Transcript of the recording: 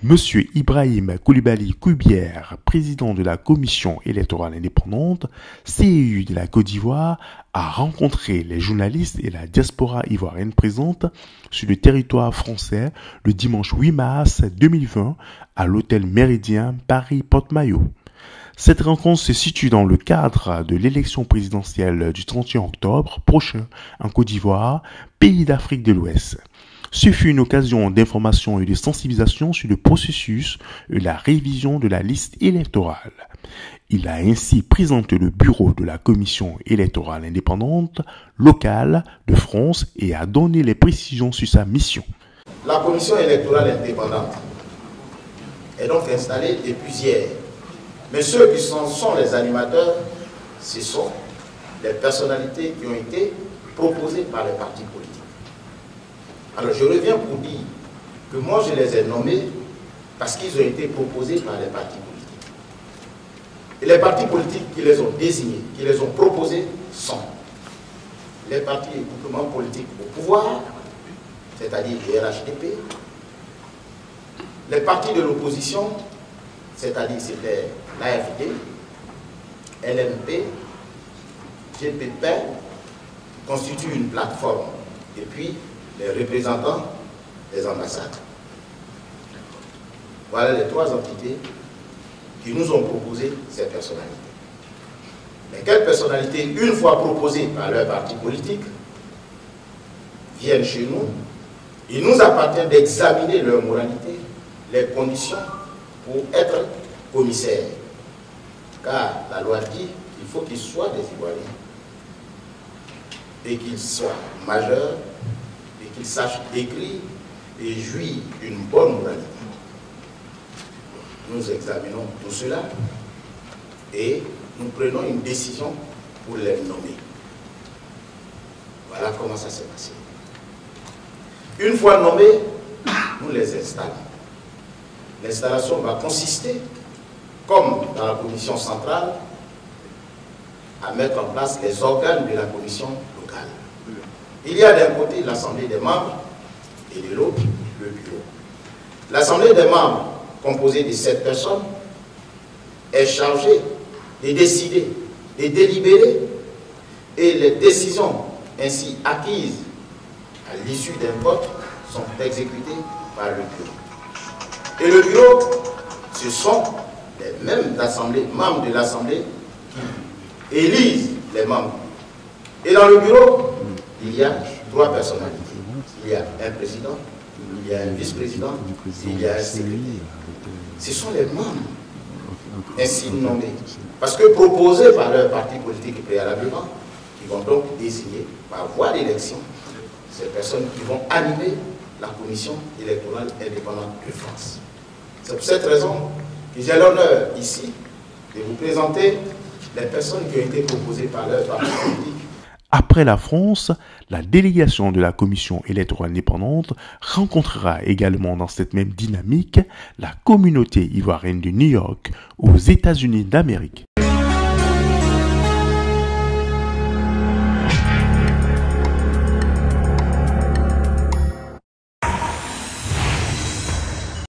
Monsieur Ibrahim Koulibaly Kouibière, président de la Commission électorale indépendante, CEI de la Côte d'Ivoire, a rencontré les journalistes et la diaspora ivoirienne présente sur le territoire français le dimanche 8 mars 2020 à l'hôtel Méridien Paris-Porte-Maillot. Cette rencontre se situe dans le cadre de l'élection présidentielle du 31 octobre prochain en Côte d'Ivoire, pays d'Afrique de l'Ouest. Ce fut une occasion d'information et de sensibilisation sur le processus et la révision de la liste électorale. Il a ainsi présenté le bureau de la Commission électorale indépendante locale de France et a donné les précisions sur sa mission. La Commission électorale indépendante est donc installée depuis hier. Mais ceux qui sont les animateurs, ce sont les personnalités qui ont été proposées par les partis politiques. Alors je reviens pour dire que moi je les ai nommés parce qu'ils ont été proposés par les partis politiques. Et les partis politiques qui les ont désignés, qui les ont proposés sont les partis et groupements politiques au pouvoir, c'est-à-dire les RHDP, les partis de l'opposition, c'est-à-dire c'était l'AFD, LMP, GPP, qui constituent une plateforme, et puis les représentants des ambassades. Voilà les trois entités qui nous ont proposé ces personnalités. Mais quelles personnalités, une fois proposées par leur parti politique, viennent chez nous? Il nous appartient d'examiner leur moralité, les conditions pour être commissaire. Car la loi dit qu'il faut qu'ils soient des Ivoiriens et qu'ils soient majeurs et qu'ils sachent écrire et jouir d'une bonne moralité. Nous examinons tout cela et nous prenons une décision pour les nommer. Voilà comment ça s'est passé. Une fois nommés, nous les installons. L'installation va consister, comme dans la commission centrale, à mettre en place les organes de la commission locale. Il y a d'un côté l'assemblée des membres et de l'autre le bureau. L'assemblée des membres, composée de 7 personnes, est chargée de décider, de délibérer, et les décisions ainsi acquises à l'issue d'un vote sont exécutées par le bureau. Et le bureau, ce sont les mêmes membres de l'Assemblée qui élisent les membres. Et dans le bureau, il y a 3 personnalités. Il y a un président, il y a un vice-président, il y a un secrétaire. Ce sont les membres ainsi nommés. Parce que proposés par leur parti politique préalablement, qui vont donc désigner par voie d'élection ces personnes qui vont animer la Commission électorale indépendante de France. C'est pour cette raison que j'ai l'honneur ici de vous présenter les personnes qui ont été proposées par leur parti politique. Après la France, la délégation de la Commission électorale indépendante rencontrera également dans cette même dynamique la communauté ivoirienne de New York aux États-Unis d'Amérique.